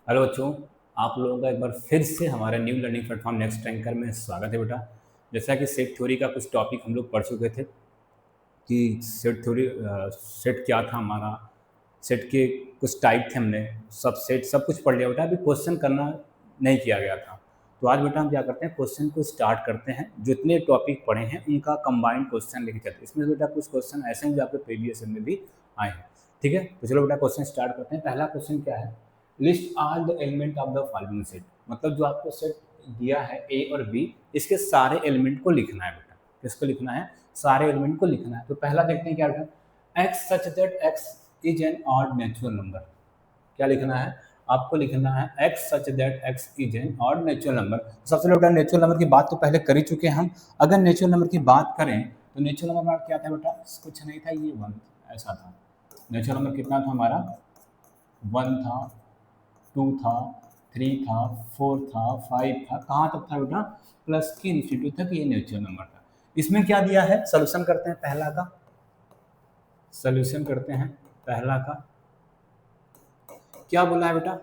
Hello बच्चों, आप लोगों का एक बार फिर से हमारे new learning platform next ranker में स्वागत है बेटा। जैसा कि सेट थ्योरी का कुछ टॉपिक हम लोग पढ़ चुके थे कि सेट थ्योरी सेट क्या था हमारा, सेट के कुछ टाइप थे, हमने सब सेट सब कुछ पढ़ लिया बेटा। अभी क्वेश्चन करना नहीं किया गया था, तो आज बेटा हम क्या करते हैं, क्वेश्चन को स्टार्ट करते हैं। जितने टॉपिक पढ़े हैं उनका कंबाइंड क्वेश्चन लेके चलते हैं। इसमें बेटा कुछ क्वेश्चन ऐसे हैं जो आपके प्रीवियस में भी आए हैं। ठीक है, तो चलो बेटा क्वेश्चन स्टार्ट करते हैं। पहला क्वेश्चन क्या है, list all the element of the following set. मतलब जो आपको सेट दिया है ए और बी, इसके सारे एलिमेंट को लिखना है बेटा। किसको लिखना है? सारे एलिमेंट को लिखना है। तो पहला देखते हैं क्या लिखा, x such that x is an odd natural number. क्या लिखना है? आपको लिखना है x such that x is an odd natural number. सबसे पहले बेटा नेचुरल नंबर की बात तो पहले कर ही चुके हैं हम। अगर नेचुरल नंबर की बात करें तो नेचुरल नंबर क्या था बेटा? कुछ नहीं था, ये वन ऐसा था। नेचुरल नंबर कितना था हमारा? वन था, टू था, थ्री था, फोर था, फाइव था। कहाँ तक था बेटा? प्लस के इन्फिनिटी तक ये नेचुरल नंबर था। इसमें क्या दिया है? सोल्यूशन करते हैं पहला का। सोल्यूशन करते हैं पहला का। क्या बोला है बेटा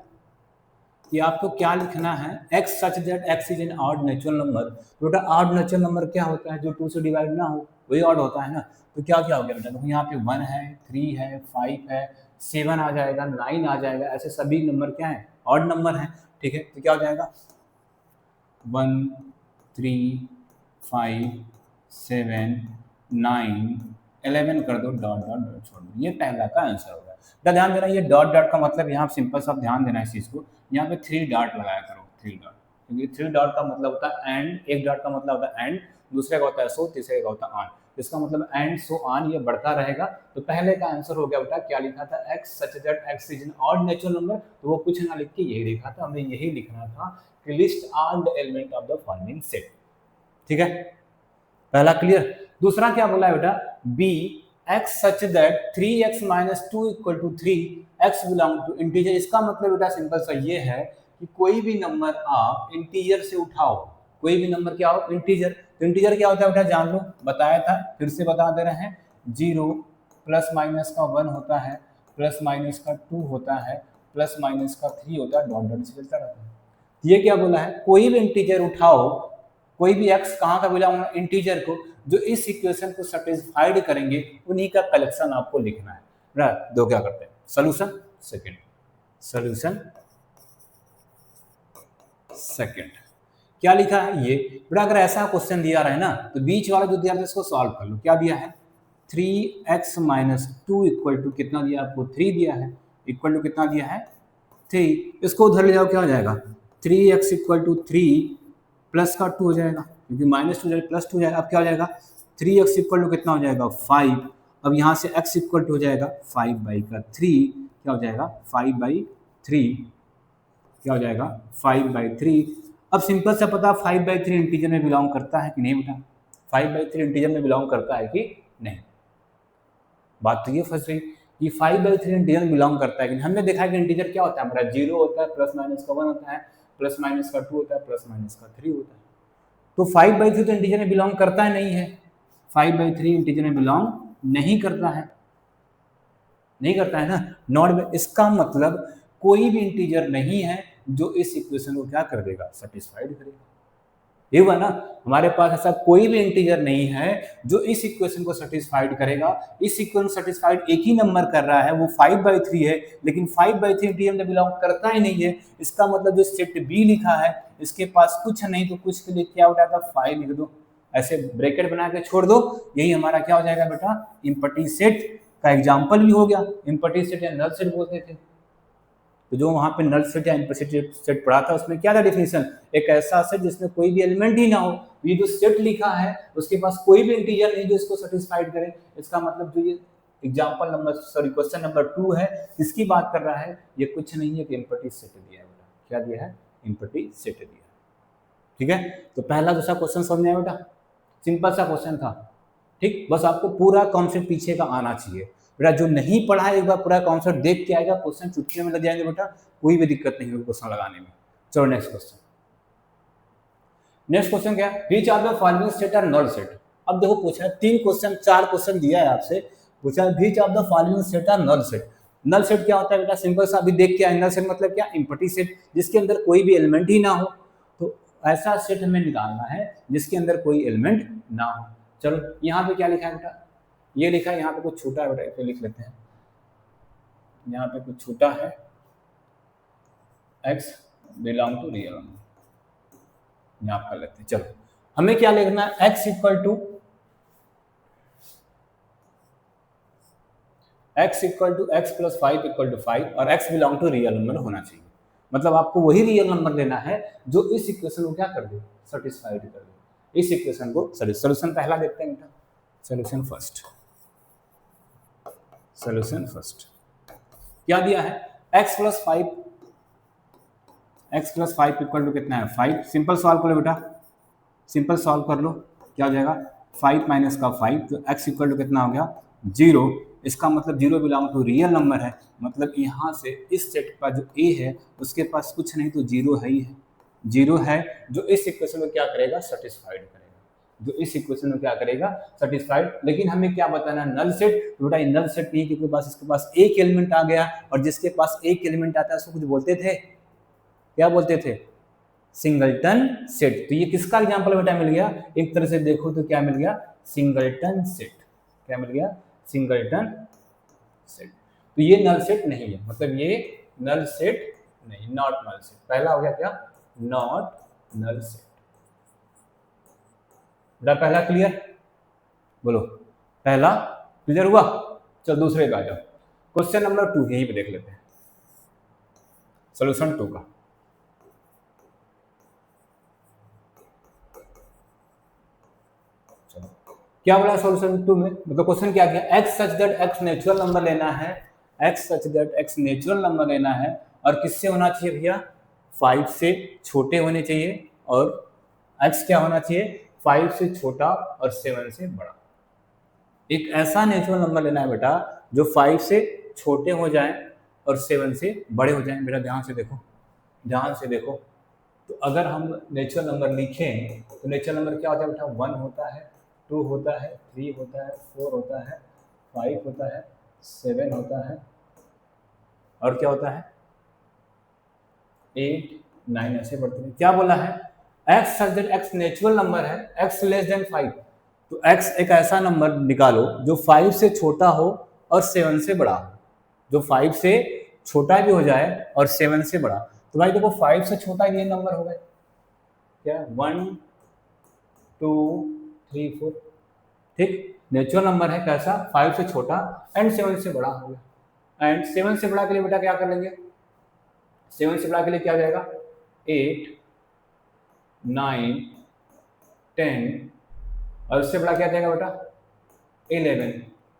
कि आपको क्या लिखना है, x such that x is an odd natural number. तो बेटा ऑड नेचुरल नंबर क्या होता है? जो 2 से डिवाइड ना हो वही ऑड होता है ना। तो क्या क्या हो गया बेटा? देखो यहाँ पे 1 है, 3 है, 5 है, 7 आ जाएगा, 9 आ जाएगा। ऐसे सभी नंबर क्या है? ऑड नंबर है। ठीक है, तो क्या हो जाएगा? 1 3 5 7 9 11 कर दो, डॉट डॉट डॉट छोड़ दो। ये पहला का आंसर होगा। तो ध्यान देना, ये डॉट डॉट का मतलब यहाँ सिंपल सा ध्यान देना इस चीज को। यहाँ पे 3 डॉट लगाया करो, 3 डॉट, क्योंकि 3 डॉट का मतलब होता है एंड, एक डॉट का मतलब होता है एंड, दूसरे का होता है सो, तीसरे का होता है ऑन। इसका मतलब एंड सो ऑन, ये बढ़ता रहेगा। तो पहले का आंसर हो गया बेटा, क्या लिखा था? X such that x is an odd natural number. तो वो कुछ ना लिख के यही लिखा था, हमें यही लिखना था कि list all the element of the following set. ठीक है, पहला क्लियर। दूसरा क्या बोला है बेटा? B x such that 3x minus two equal to 3, x belong to integer. इसका मतलब बेटा सिंपल सा ये है कि कोई भी नंबर आप इंटीजर से उठाओ। कोई भी नंबर क्या हो? इंटीजर। तो इंटीजर क्या होता है बेटा? जान लो, बताया था, फिर से बता दे रहे हैं। 0 प्लस माइनस का 1 होता है, प्लस माइनस का 2 होता है, प्लस माइनस का 3 होता है, डॉट डॉट से चलता रहता है। ये क्या बोला है? कोई भी इंटीजर उठाओ, कोई भी एक्स कहाँ का बिलोंग? इंटीजर को, जो इस इक्वेशन को सेटिस्फाइड करेंगे उन्हीं का कलेक्शन आपको लिखना है। राइट, दो क्या करते हैं, सोल्यूशन सेकंड, सोल्यूशन सेकंड। क्या लिखा है ये बेटा? अगर ऐसा क्वेश्चन दिया रहा है ना, तो बीच वाला जो दिया है इसको सॉल्व कर लो। क्या दिया है? 3x minus two equal to कितना दिया आपको? 3 दिया है। इक्वल टू कितना दिया है? 3। इसको उधर ले जाओ, क्या हो जाएगा? 3x इक्वल टू 3 प्लस का 2 हो जाएगा, क्योंकि माइनस 2 जाएगा प्लस 2 जाएगा। अब क्या हो जाएगा? 3x इक्वल टू कितना हो जाएगा? 5। अब यहाँ से x इक्वल टू हो जाएगा 5/3। क्या हो जाएगा? 5/3। क्या हो जाएगा? 5/3। अब सिंपल सा पता, 5/3 इंटीजर में बिलोंग करता है कि नहीं बेटा? 5/3 इंटीजर में बिलोंग करता है कि नहीं? बात तो ये फंस रही कि 5/3 इंटीजर में बिलोंग करता है कि नहीं। हमने देखा है कि इंटीजर क्या होता है हमारा? 0 होता है, प्लस माइनस का 1 होता है, प्लस माइनस का 2 होता है, प्लस माइनस का 3 होता है। तो 5/3 तो इंटीजर में बिलोंग करता है नहीं है? 5/3 इंटीजर में बिलोंग नहीं करता है, नहीं करता है ना, नॉट में। इसका मतलब कोई भी इंटीजर नहीं है जो इस इक्वेशन को क्या कर देगा? सेटिस्फाइड करेगा। ये हुआ ना, हमारे पास ऐसा कोई भी इंटीजर नहीं है जो इस इक्वेशन को सेटिस्फाइड करेगा। इस इक्वेशन सेटिस्फाइड एक ही नंबर कर रहा है, वो 5/3 है, लेकिन 5/3 इंटीजर में बिलोंग करता ही नहीं है। इसका मतलब जो सेट बी लिखा है, इसके पास कुछ नहीं तो कुछ के लिए क्या उठा था? 5 लिख दो, ऐसे ब्रैकेट बना के छोड़ दो। यही हमारा क्या हो जाएगा बेटा? इम्पटी सेट का एग्जाम्पल भी हो गया। इम्पटी सेट या नल सेट बोलते थे। तो जो वहां पे नल सेट या इम्प्लिसिट सेट पढ़ा था, उसमें क्या था डेफिनेशन? एक ऐसा सेट जिसमें कोई भी एलिमेंट ही ना हो। ये जो सेट लिखा है उसके पास कोई भी इंटीजर नहीं जो इसको सेटिस्फाइड करे। इसका मतलब जो ये example number, sorry question number 2 है, किसकी बात कर रहा है? ये कुछ नहीं है कि इम्पटी सेट दिया है बेटा। क्या दिया है? इम्पटी सेट दिया है। ठीक है, तो पहला दूसरा क्वेश्चन समझ में आया बेटा? सिंपल सा क्वेश्चन था। ठीक, बस आपको पूरा कॉन्सेप्ट पीछे का आना चाहिए बेटा। जो नहीं पढ़ा है एक बार पूरा कॉन्सेप्ट देख के आएगा, क्वेश्चन चुटकी में लग जाएंगे बेटा, कोई भी दिक्कत नहीं होगी क्वेश्चन लगाने में। चलो नेक्स्ट क्वेश्चन। नेक्स्ट क्वेश्चन क्या है? Which are the following set are null set. अब देखो पूछा है 3 क्वेश्चन, 4 क्वेश्चन दिया है आपसे, पूछा है which of the following set are null set. Null set क्या होता है बेटा? सिंपल सा अभी देख के आए, नल सेट मतलब क्या? एम्प्टी सेट, जिसके अंदर कोई भी एलिमेंट ही ना हो। तो ऐसा सेट हमें निकालना है जिसके अंदर कोई एलिमेंट ना हो। चलो यहाँ पे क्या लिखा है बेटा? ये लिखा है, यहाँ पे कुछ छूटा है बेटा, इसे लिख लेते हैं। यहाँ पे कुछ छूटा है, x belong to real number, यहाँ कर लेते हैं। चलो हमें क्या लिखना है? x equal to x plus 5 equal to 5 और x belong to real number होना चाहिए। मतलब आपको वही रियल नंबर लेना है जो इस इक्वेशन को क्या कर दे? सेटिस्फाइड कर दे। इस इक्वेशन को सोल्यूशन पहला देखते हैं बेटा। सोल्यूशन फर्स्ट क्या दिया है? x प्लस 5 इक्वल टू कितना है? 5। सिंपल सॉल्व कर लो बेटा, सिंपल सॉल्व कर लो। क्या हो जाएगा? 5 माइनस का 5, तो x इक्वल टू कितना हो गया? 0। इसका मतलब 0 बिलोंग टू रियल नंबर है। मतलब यहाँ से इस सेट का जो a है उसके पास कुछ नहीं तो 0 है ही है। 0 है जो इस इक्वेशन को क्या करेगा? सेटिस्फाइड करेगा। जो इस इक्वेशन को क्या करेगा? सेटिस्फाइड। लेकिन हमें क्या बताना? Null set. तो बेटा नल सेट नहीं, क्योंकि पास इसके पास एक एलिमेंट आ गया, और जिसके पास एक एलिमेंट आता है उसको कुछ बोलते थे, क्या बोलते थे? Singleton set. तो ये किसका एग्जांपल बेटा मिल गया? एक तरह से देखो तो क्या मिल गया? Singleton set. क्या मिल गया? Singleton set. तो ये नल सेट नहीं है, मतलब ये नल सेट नहीं, नॉट नल सेट। पहला हो गया क्या? Not null set. बेटा पहला क्लियर? बोलो पहला क्लियर हुआ? चल दूसरे का आ जाओ। क्वेश्चन नंबर 2 यहीं पे देख लेते हैं, सोल्यूशन 2 का। क्या बोला सॉल्यूशन 2 में? मतलब क्वेश्चन क्या किया? x such that x natural number लेना है, x such that x natural number लेना है, और किससे होना चाहिए भैया? 5 से छोटे होने चाहिए, और x क्या होना चाहिए? 5 से छोटा और 7 से बड़ा। एक ऐसा नेचुरल नंबर लेना है बेटा जो 5 से छोटे हो जाए और 7 से बड़े हो जाए। बेटा ध्यान से देखो, ध्यान से देखो। तो अगर हम नेचुरल नंबर लिखें तो नेचुरल नंबर क्या होता है बेटा? 1 होता है, 2 होता है, 3 होता है, 4 होता है, 5 होता है, 7 होता है, और क्या होता है? 8, 9 ऐसे बढ़ते हैं। क्या बोला है? x such that x natural number है, x लेस देन 5। तो x एक ऐसा नंबर निकालो जो 5 से छोटा हो और 7 से बड़ा हो। जो 5 से छोटा भी हो जाए और 7 से बड़ा। तो भाई देखो 5 से छोटा ये नंबर हो गए क्या? 1, 2, 3, 4। ठीक, नेचुरल नंबर है कैसा? 5 से छोटा एंड 7 से बड़ा हो गया। एंड 7 से बड़ा के लिए बेटा क्या कर लेंगे? 7 से बड़ा के लिए क्या हो जाएगा? 8, 9, 10, और उससे बड़ा क्या जाएगा बेटा? 11।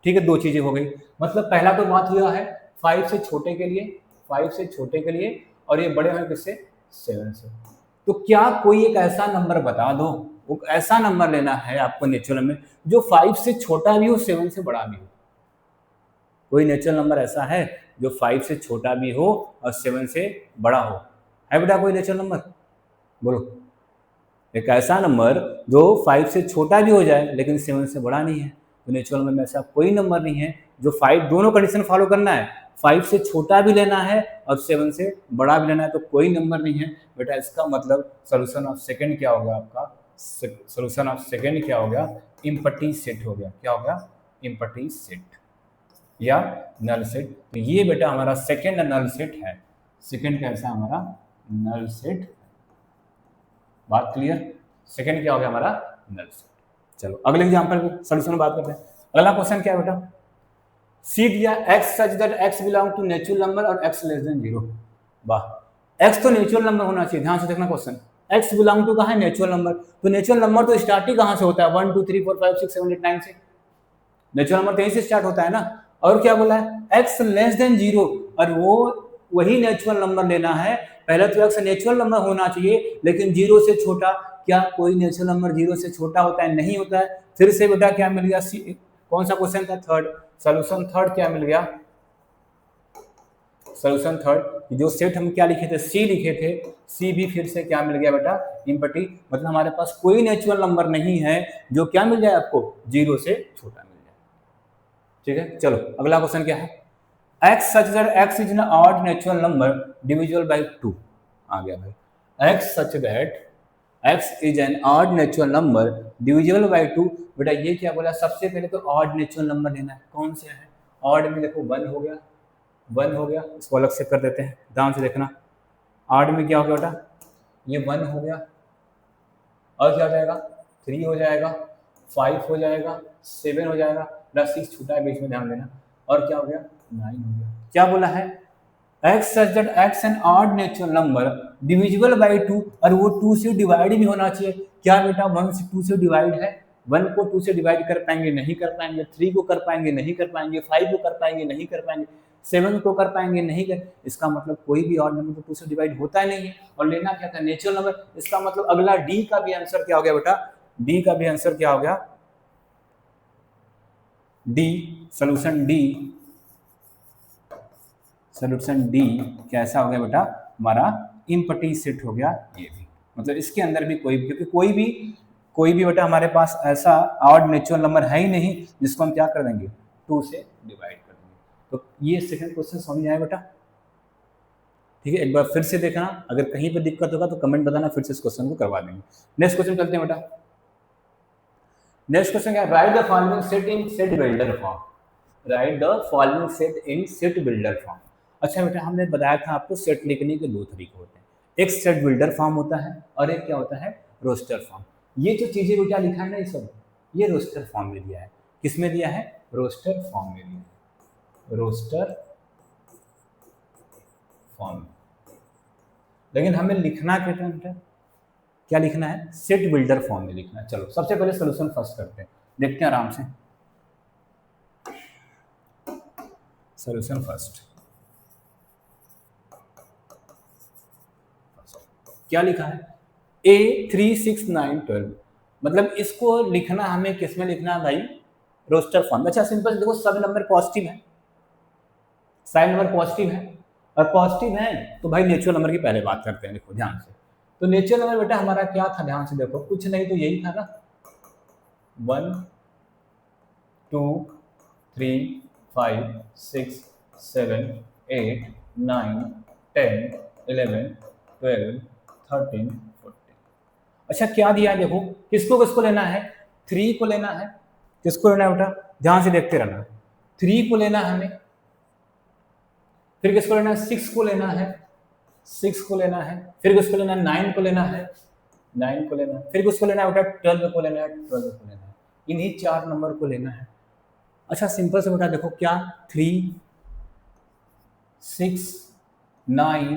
ठीक है, दो चीजें हो गई। मतलब पहला तो बात हुआ है 5 से छोटे के लिए, 5 से छोटे के लिए, और ये बड़े हैं किससे? 7 से। तो क्या कोई एक ऐसा नंबर बता दो, वो ऐसा नंबर लेना है आपको नेचुरल में जो 5 से छोटा भी हो, 7 से बड़ा भी हो। कोई नेचुरल नंबर ऐसा है जो 5 से छोटा भी हो और 7 से बड़ा हो? है बेटा कोई नेचुरल नंबर? बोलो। एक ऐसा नंबर जो 5 से छोटा भी हो जाए लेकिन 7 से बड़ा नहीं है। तो नेचुरल नंबर में ऐसा कोई नंबर नहीं है जो 5, दोनों कंडीशन फॉलो करना है, 5 से छोटा भी लेना है और 7 से बड़ा भी लेना है, तो कोई नंबर नहीं है बेटा। इसका मतलब सोल्यूशन ऑफ सेकंड क्या होगा आपका? सोल्यूशन ऑफ सेकंड क्या हो गया? एम्प्टी सेट हो गया। क्या हो गया? एम्प्टी सेट या नल सेट। तो ये बेटा हमारा सेकंड नल सेट है। सेकंड कैसा हमारा? Null set. बात क्लियर? सेकंड क्या हो गया हमारा? Null set. चलो अगले एग्जांपल पे सॉल्यूशन बात करते हैं। अगला क्वेश्चन क्या है बेटा? सी दिया x such that x belong to natural number और x लेस देन 0। वाह, x तो नेचुरल नंबर होना चाहिए। ध्यान से देखना क्वेश्चन। x बिलोंग टू कहां है? Natural number. तो नेचुरल नंबर तो स्टार्ट ही कहां से होता है? 1, 2, 3, 4, 5, 6, 7, 8, 9 से। नेचुरल नंबर कहीं से स्टार्ट होता है ना। और क्या बोला है? x लेस देन 0, और वो वही नेचुरल नंबर लेना है। पहले तो x नेचुरल नंबर होना चाहिए लेकिन 0 से छोटा। क्या कोई नेचुरल नंबर 0 से छोटा होता है? नहीं होता है। फिर से बेटा क्या मिल गया? कौन सा क्वेश्चन था? थर्ड। सोल्यूशन थर्ड क्या मिल गया? सोल्यूशन थर्ड, जो सेट हम क्या लिखे थे? सी लिखे थे। सी भी फिर से क्या मिल गया बेटा? एम्प्टी। मतलब हमारे पास कोई नेचुरल नंबर नहीं है जो क्या मिल जाए आपको? 0 से छोटा मिल जाए। ठीक है, चलो अगला क्वेश्चन क्या है? X such that x is an odd natural number divisible by 2 आ गया भाई। X such that x is an odd natural number divisible by 2। बेटा ये क्या बोला, सबसे पहले तो ऑड नेचुरल नंबर लेना है। कौन से है ऑड में, देखो 1 हो गया, 1 हो गया, इसको अलग से कर देते हैं, ध्यान से देखना। ऑड में क्या हो गया बेटा, ये 1 हो गया, और क्या हो जाएगा 3 हो जाएगा, 5 हो जाएगा, 7 हो जाएगा, प्लस 6 छूटा है बीच में, ध्यान देना, और क्या हो गया 9 हो गया। क्या बोला है, x such that x an odd natural number divisible by 2, और वो 2 से डिवाइड भी होना चाहिए। क्या बेटा 1 से 2 से डिवाइड है, 1 को 2 से डिवाइड कर पाएंगे, नहीं कर पाएंगे, 3 को कर पाएंगे, नहीं कर पाएंगे, 5 को कर पाएंगे, नहीं कर पाएंगे, 7 को कर पाएंगे, नहीं कर। इसका मतलब कोई भी ऑड नंबर को 2 से डिवाइड होता ही नहीं है, और लेना क्या था नेचुरल नंबर। इसका मतलब अगला डी का भी आंसर क्या हो गया बेटा, डी का भी आंसर क्या हो गया, D solution D, solution D कैसा हो गया बेटा हमारा इम्पटी सेट हो गया। ये भी मतलब इसके अंदर भी कोई, क्योंकि कोई भी बेटा हमारे पास ऐसा ऑड नेचुरल नंबर है ही नहीं जिसको हम क्या कर देंगे 2 से डिवाइड कर देंगे। तो ये सेकंड क्वेश्चन समझ आया बेटा, ठीक है। एक बार फिर से देखना, अगर कहीं पे दिक्कत होगा तो कमेंट बताना, फिर से इस क्वेश्चन को करवा देंगे। नेक्स्ट क्वेश्चन चलते हैं बेटा। नेक्स्ट क्वेश्चन क्या, right the following set in set builder form. Right the following set in set builder form. अच्छा बेटा हमने बताया था आपको सेट लिखने के 2 तरीके होते हैं, एक सेट बिल्डर फॉर्म होता है और एक क्या होता है रोस्टर फॉर्म। ये जो चीजें बेटा लिखा है ना, ये सब ये रोस्टर फॉर्म में दिया है। किस में दिया है, रोस्टर फॉर्म में दिया है, रोस्टर फॉर्म। लेकिन हमें लिखना क्या लिखना है, सेट बिल्डर फॉर्म में लिखना है। चलो सबसे पहले सोल्यूशन फर्स्ट करते हैं, देखते हैं आराम से। सोल्यूशन फर्स्ट क्या लिखा है, A 3 6 9 12, मतलब इसको लिखना हमें किस में लिखना है भाई, रोस्टर फॉर्म। अच्छा सिंपल देखो, सब नंबर पॉजिटिव है, साइन नंबर पॉजिटिव है, और पॉजिटिव है तो भाई नेचुरल नंबर की पहले बात करते हैं। देखो ध्यान से, तो नेचुरल नंबर बेटा हमारा क्या था, ध्यान से देखो, कुछ नहीं तो यही था ना, 1 2 3 5 6 7 8 9 10 11 12 13 14। अच्छा क्या दिया है देखो, किसको किसको लेना है, 3 को लेना है, किसको लेना है बेटा, ध्यान से देखते रहना, 3 को लेना है हमें, फिर किसको लेना है 6 को लेना है, 6 को लेना है, फिर किसको लेना है 9 को लेना है, 9 को लेना है, फिर किसको लेना है बेटा 12 को लेना है, 12 को लेना है, इन्हीं 4 नंबर को लेना है। अच्छा सिंपल से बेटा देखो क्या, 3 6 9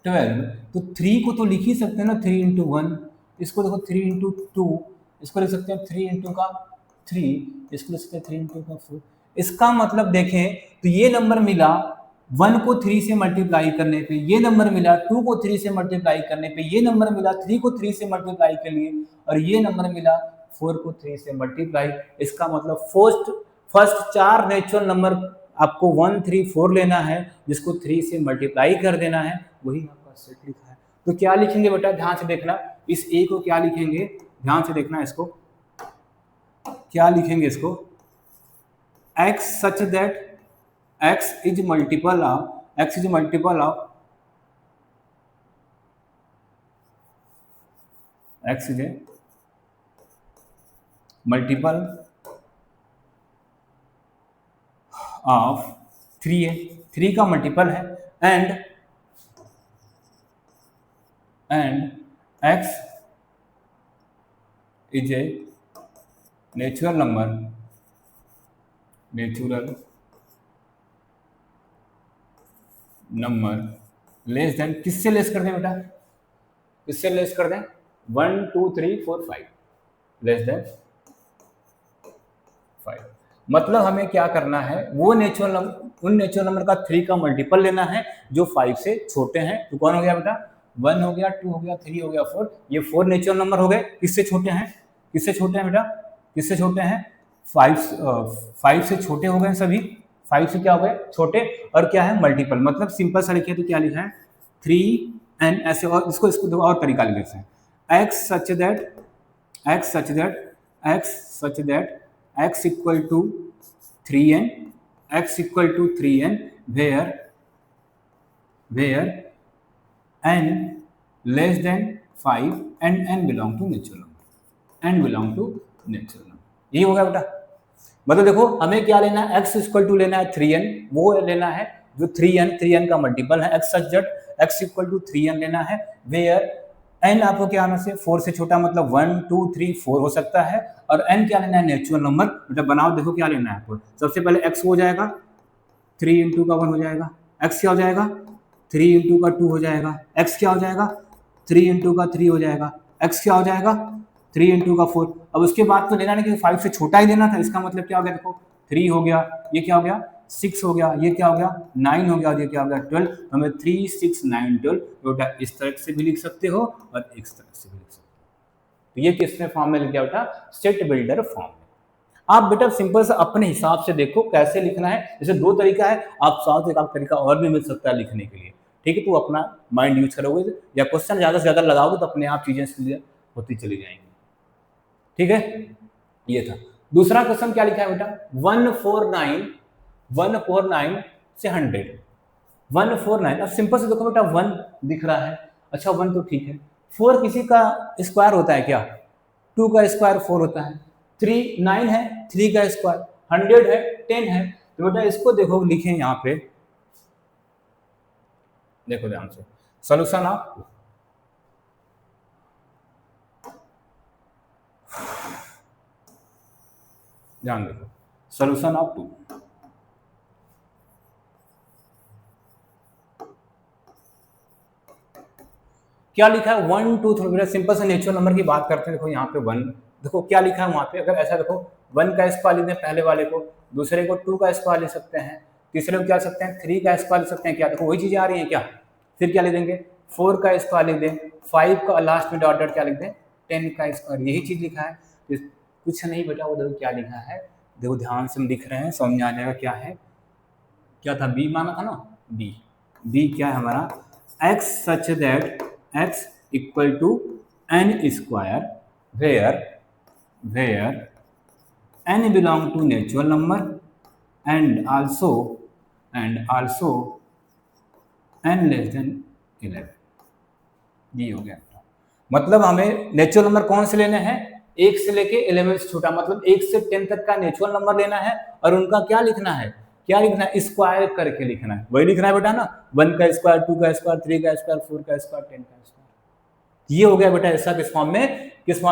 12, तो 3 को तो लिख ही सकते हैं ना 3 इंटू 1, इसको देखो 3 इंटू 2, इसको लिख सकते हैं 3 इंटू का 3, इसको लिख सकते हैं 3 इंटू का 4। इसका मतलब देखें तो ये नंबर मिला 1 को 3 से मल्टीप्लाई करने पे, ये नंबर मिला 2 को 3 से मल्टीप्लाई करने पे, ये नंबर मिला 3 को 3 से मल्टीप्लाई के लिए, और ये नंबर मिला 4 को 3 से मल्टीप्लाई। इसका मतलब फर्स्ट 4 नेचुरल नंबर आपको 1 3 4 लेना है, जिसको 3 से मल्टीप्लाई कर देना है, वही आपका सेट लिखा है। तो क्या लिखेंगे बेटा, ध्यान से देखना, इस ए को क्या लिखेंगे, ध्यान से देखना, इसको क्या लिखेंगे, इसको x such that x is multiple of x is multiple of x is a multiple of 3 है, 3 का मल्टीपल है, and x is a natural number, less than, किससे लेस कर दें बेटा, किससे लेस कर दें, 1 2 3 4 5, लेस देन 5। मतलब हमें क्या करना है, वो नेचुरल नंबर, उन नेचुरल नंबर का 3 का मल्टीपल लेना है जो 5 से छोटे हैं। तो कौन हो गया बेटा, 1 हो गया, 2 हो गया, 3 हो गया, 4, ये 4 नेचुरल नंबर हो गए। किससे छोटे हैं, किससे छोटे हैं बेटा, किससे छोटे हैं, 5 से छोटे हो गए सभी, 5 से क्या हो गए छोटे, और क्या है मल्टीपल, मतलब सिंपल सा लिखे तो क्या लिखा है 3n ऐसे, और इसको और तरीका लिख सकते हैं, x such that x equal to 3n, x equal to 3n where n less than 5 and n belong to natural number, n belong to natural number. यही होगा बेटा। मतलब देखो हमें क्या लेना है, x इक्वल टू लेना है 3n, वो लेना है जो 3n का मल्टीपल है, x such that x equal to 3n लेना है, वेयर n आपको क्या आना से 4 से छोटा, मतलब 1 2 3 4 हो सकता है, और n क्या लेना है, नेचुरल नंबर। बेटा बनाओ, देखो क्या लेना है आपको। सबसे पहले x हो जाएगा 3 इंटू का 1 हो जाएगा, x क्या हो जाएगा 3 इंटू का 2 हो जाएगा, x क्या हो जाएगा 3 इंटू का 3 हो जाएगा, x क्या हो जाएगा 3 इंटू का 4। अब उसके बाद तो लेना नहीं कि 5 से छोटा ही देना था, इसका मतलब क्या हो गया, देखो 3 हो गया, ये क्या हो गया 6 हो गया, ये क्या हो गया 9 हो गया, और ये क्या हो गया 12। हमें 3 6 9 12 बेटा इस तरह से भी लिख सकते हो और इस तरह से भी लिख सकते हो। तो ये किसमें फॉर्म में लिख गया बेटा, सेट बिल्डर फॉर्म में। आप बेटा सिंपल से अपने हिसाब से देखो कैसे लिखना है। जैसे दो तरीका है, आप साथ एक तरीका और भी मिल सकता है लिखने के लिए, ठीक है। तो अपना माइंड यूज करोगे या क्वेश्चन ज्यादा से ज्यादा लगाओगे तो अपने आप चीजें क्लियर होती चली जाएंगी, ठीक है। ये था। दूसरा क्वेश्चन क्या लिखा है बेटा, 149 से 100, 149। अब सिंपल से देखो बेटा 1 दिख रहा है, अच्छा 1 तो ठीक है, 4 किसी का स्क्वायर होता है क्या, 2 का स्क्वायर 4 होता है, 3 9 है, 3 का स्क्वायर 100 है, 10 है। तो बेटा इसको देखो लिखें यहाँ पे, देखो ध्यान से सॉल्यूशन आप ध्यान देखो, सॉल्यूशन ऑफ 2। क्या लिखा है 1 2 थोड़ा सिंपल से नेचुरल नंबर की बात करते हैं। देखो यहाँ पे 1, देखो क्या लिखा है वहां पे, अगर ऐसा देखो 1 का स्क्वायर लिख दें पहले वाले को, दूसरे को 2 का स्क्वायर ले सकते हैं, तीसरे को क्या सकते हैं 3 का स्क्वायर ले सकते हैं। क्या देखो वही चीजें आ रही हैं क्या, फिर क्या लिख देंगे 4 का स्क्वायर लिख दें, 5 का लास्ट में डॉट डॉट क्या लिख दें 10 का स्क्वायर, यही चीज लिखा है। कुछ नहीं बेटा, वो देखो क्या लिखा है, देखो ध्यान से हम लिख रहे हैं, समझ आ जाएगा क्या है। क्या था, बी माना था ना, बी क्या है हमारा, x such that x equal to n square where n belong to natural number and also n less than 11। ये हो गया। मतलब हमें नेचुरल नंबर कौन से लेने हैं, 1 से लेके 11 से छोटा, मतलब 1 से 10 तक का नेचुरल नंबर लेना है, और उनका क्या लिखना है, स्क्वायर करके लिखना है। वही लिखना है बेटा ना, 1 का स्क्वायर 2 का स्क्वायर 3 का स्क्वायर 4 का स्क्वायर 10 का स्क्वायर। ये हो गया बेटा ऐसा किस फॉर्म में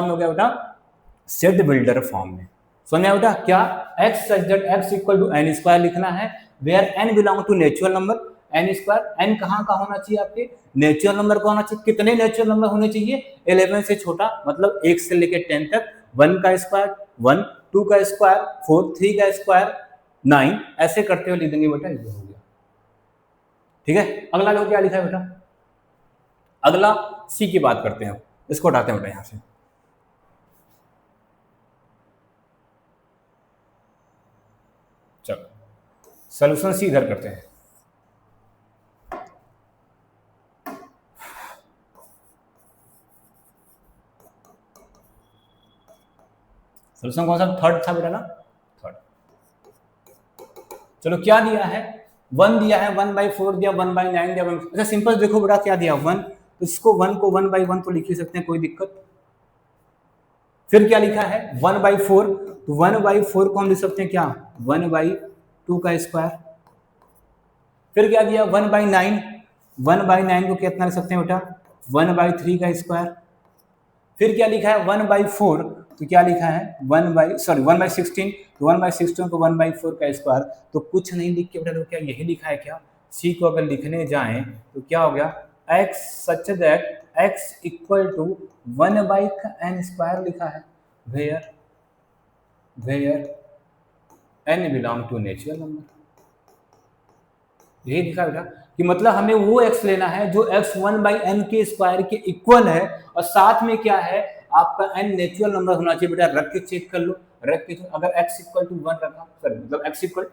हो गया बेटा, सेट बिल्डर फॉर्म में। समझ बेटा क्या, x such that x equal to n square लिखना है, where n belong to natural number, n square, n कहाँ का होना चाहिए आपके, नेचुरल नंबर का होना चाहिए। कितने नेचुरल नंबर होने चाहिए, 11 से छोटा, मतलब 1 से लेकर 10 तक, 1 का स्क्वायर 1, 2 का स्क्वायर 4, 3 का स्क्वायर 9, ऐसे करते हुए लिख देंगे बेटा, ये हो गया, ठीक है। अगला देखो क्या लिखा है बेटा, अगला सी की बात करते हैं, इसको हटाते हैं बेटा यहां से। चलो सॉल्यूशन सी इधर करते हैं। सॉल्यूशन कौन सा, थर्ड था बेटा ना, थर्ड। चलो क्या दिया है, 1 दिया है, 1/4 दिया, 1/9 दिया, अच्छा सिंपल देखो बेटा क्या दिया 1, तो इसको 1 को 1/1 तो लिख ही सकते हैं, कोई दिक्कत। फिर क्या लिखा है 1/4, तो 1/4 को हम लिख सकते हैं क्या, 1/2 का स्क्वायर। फिर क्या दिया 1/9, 1/9 को कितना लिख सकते हैं बेटा, 1/3 का स्क्वायर। फिर क्या लिखा है 1/4, तो क्या लिखा है 1/16, तो 1/16 को 1/4 का स्क्वायर। तो कुछ नहीं लिख के बेटा, तो क्या यही लिखा है क्या, सी को अगर लिखने जाएं तो क्या हो गया, x such that x equal to 1/n square लिखा है, where n belong to natural number. यही लिखा बेटा कि मतलब हमें वो x लेना है जो x 1/n के स्क्वायर के इक्वल है, और साथ में क्या है आपका n नेचुरल नंबर होना चाहिए। बेटा रख के चेक कर लो, अगर x इक्वल टू 1 रखा, सॉरी मतलब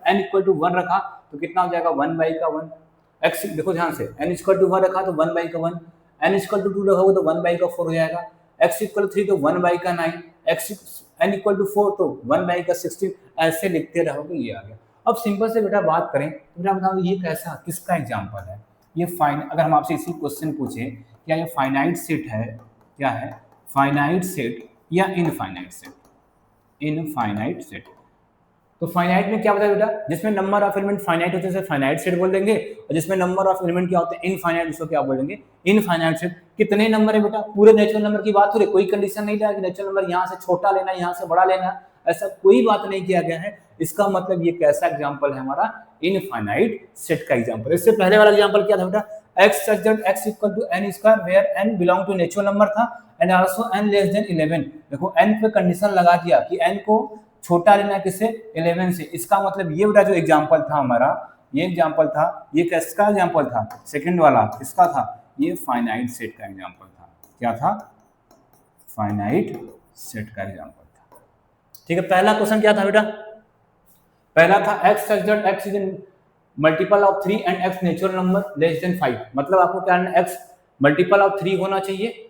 n इक्वल टू 1 रखा तो कितना हो जाएगा 1/1। x देखो ध्यान से, n इक्वल टू 1 रखा तो 1/1, n इक्वल टू 2 रखोगे तो 1/4 हो जाएगा, x इक्वल 3 तो 1/9, n इक्वल टू 4 तो 1/16, ऐसे लिखते रहोगे, ये आ गया। अब सिंपल से बेटा बात करें तो बेटा बताओ ये कैसा किसका एग्जाम्पल है, ये अगर हम आपसे इसी क्वेश्चन पूछे क्या ये फाइनाइट सेट है, क्या है फाइनाइट सेट या इनफाइनाइट सेट, इनफाइनाइट सेट। तो फाइनाइट में क्या बताया बेटा, जिसमें नंबर ऑफ एलिमेंट फाइनाइट होते हैं उसे फाइनाइट सेट बोल देंगे, और जिसमें नंबर ऑफ एलिमेंट क्या होते हैं इनफाइनाइट, उसको क्या बोल देंगे इनफाइनाइट सेट। कितने नंबर है बेटा, पूरे नेचुरल नंबर की बात हो रही, कोई कंडीशन नहीं लगा कि नेचुरल नंबर यहाँ से छोटा लेना यहाँ से बड़ा लेना, ऐसा कोई बात नहीं किया गया है। इसका मतलब ये कैसा एग्जाम्पल है हमारा इनफाइनाइट सेट का एग्जाम्पल। इससे पहले वाला एग्जाम्पल क्या था बेटा, x such that x equal to n square where n belong to natural number था and also n less than 11। देखो n पे कंडीशन लगा दिया कि n को छोटा लेना किससे 11 से, इसका मतलब ये बेटा जो एग्जांपल था हमारा, ये एग्जांपल था, ये किसका एग्जांपल था, सेकंड वाला किसका था, ये फाइनाइट सेट का एग्जांपल था। क्या था, फाइनाइट सेट का एग्जांपल था। ठीक है, पहला क्वेश्चन क्या था बेटा, पहला था x such that x is in multiple of 3 and x natural number less than 5। मतलब आपको क्या है, x मल्टीपल ऑफ 3 होना चाहिए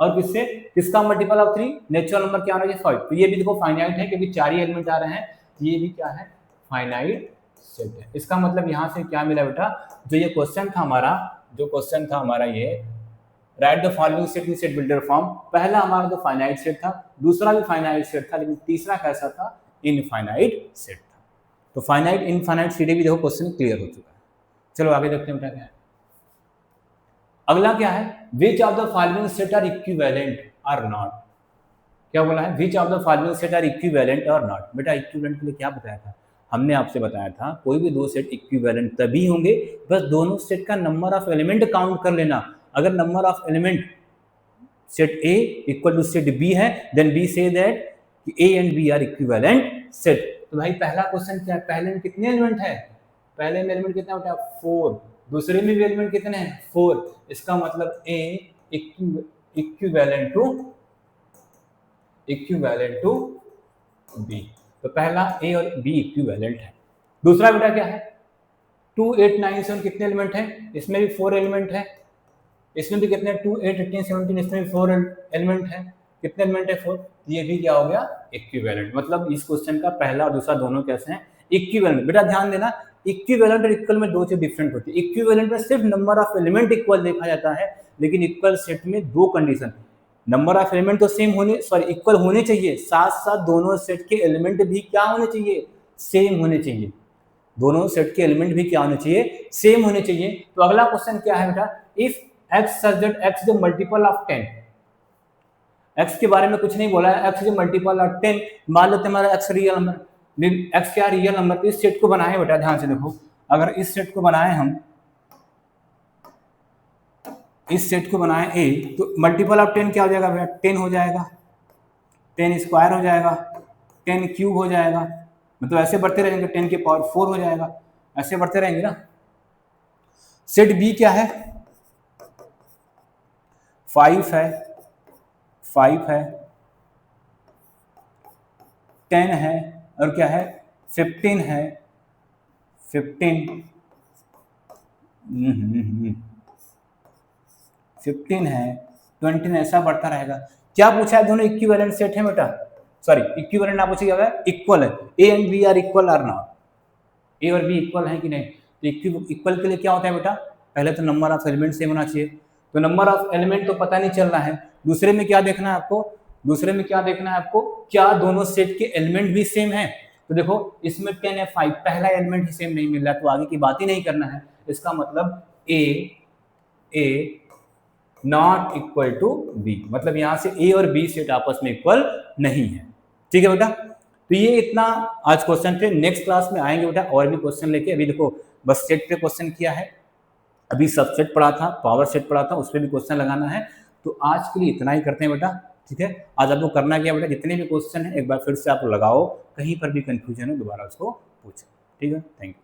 और किससे, किसका मल्टीपल ऑफ 3, नेचुरल नंबर क्या होना चाहिए 5। तो ये भी देखो फाइनाइट है क्योंकि 4 ही एलिमेंट आ रहे हैं, ये भी क्या है फाइनाइट सेट है। इसका मतलब यहाँ से क्या मिला बेटा, जो ये क्वेश्चन था हमारा, जो क्वेश्चन था हमारा ये right the following set in set builder form, पहला हमारा तो फाइनाइट सेट था, दूसरा भी फाइनाइट सेट था, लेकिन तीसरा कैसा था इनफाइनाइट सेट था। तो फाइनाइट इनफाइनाइट सीधे भी देखो क्वेश्चन क्लियर हो चुका है। चलो आगे देखते हैं बेटा क्या है। अगला क्या है, which of the following set are equivalent or not. क्या बोला है, which of the following set are equivalent or not. बेटा इक्विवेलेंट के लिए क्या बताया था, हमने आपसे बताया था कोई भी दो सेट इक्विवेलेंट तभी होंगे बस दोनों सेट का नंबर ऑफ एलिमेंट काउंट कर लेना। अगर number of element set A equal to set B है then we say that A and B are equivalent set. तो भाई पहला क्वेश्चन क्या है, पहले में कितने एलिमेंट है, पहले में एलिमेंट कितना होता है 4, दूसरे में भी एलिमेंट कितने हैं 4। इसका मतलब ए इक्विवेलेंट टू बी। तो पहला ए और बी इक्विवेलेंट है। दूसरा बेटा क्या है 2 8 9 7 कितने एलिमेंट हैं, इसमें भी 4 एलिमेंट है, इसमें भी कितने 2 8 18 17 इसमें भी 4 एलिमेंट है, कितने एलिमेंट है 4। ये भी क्या हो गया इक्विवेलेंट। मतलब इस क्वेश्चन का पहला और दूसरा दोनों कैसे हैं इक्विवेलेंट। बेटा ध्यान देना इक्विवेलेंट और इक्वल में दो चीज डिफरेंट होती है। इक्विवेलेंट में सिर्फ नंबर ऑफ एलिमेंट इक्वल देखा जाता है, लेकिन इक्वल सेट में दो कंडीशन, नंबर ऑफ एलिमेंट तो सेम होने इक्वल होने चाहिए, साथ साथ दोनों सेट के एलिमेंट भी क्या होने चाहिए सेम होने चाहिए, दोनों सेट के एलिमेंट भी क्या होने चाहिए सेम होने चाहिए। तो अगला क्वेश्चन क्या है बेटा, if x such that x is a multiple of 10, x के बारे में कुछ नहीं बोला है, x is a multiple of 10, मान लेते हमारा x रियल नंबर, x क्या रियल नंबर। तो इस सेट को बनाए बेटा ध्यान से देखो, अगर इस सेट को बनाए हम, इस सेट को बनाए a, तो मल्टीपल ऑफ 10 क्या हो जाएगा बेटा 10 हो जाएगा, 10 स्क्वायर हो जाएगा, 10 क्यूब हो जाएगा, मतलब ऐसे बढ़ते रहेंगे 10 के पावर 4 हो जाएगा, ऐसे बढ़ते रहेंगे ना। सेट b क्या है 5 है, 5 है, 10 है और क्या है 15 है, 15 है, 20 ऐसा बढ़ता रहेगा। क्या पूछा है, दोनों इक्विवेलेंट सेट है बेटा, सॉरी इक्विवेलेंट ना पूछिए, क्या है इक्वल है, A and B are equal or not, A और बी इक्वल है कि नहीं। तो इक्वल के लिए क्या होता है बेटा, पहले तो नंबर ऑफ एलिमेंट सेम होना चाहिए, तो नंबर ऑफ एलिमेंट तो पता नहीं चल रहा है, दूसरे में क्या देखना है आपको, दूसरे में क्या देखना है आपको, क्या दोनों सेट के एलिमेंट भी सेम है। तो देखो इसमें 10 है 5, पहला एलिमेंट ही सेम नहीं मिल रहा, तो आगे की बात ही नहीं करना है। इसका मतलब ए नॉट इक्वल टू बी, मतलब यहाँ से ए और बी सेट आपस में इक्वल नहीं है। ठीक है बेटा, तो ये इतना आज क्वेश्चन थे। नेक्स्ट क्लास में आएंगे बेटा और भी क्वेश्चन लेके। अभी देखो बस सेट पे क्वेश्चन किया है, अभी सबसेट पढ़ा था, पावर सेट पढ़ा था, उस पर भी क्वेश्चन लगाना है। तो आज के लिए इतना ही करते हैं बेटा, ठीक है। आज आपको करना क्या बेटा, जितने भी क्वेश्चन है एक बार फिर से आप लगाओ, कहीं पर भी कंफ्यूजन है दोबारा उसको पूछें, ठीक है। Thank you.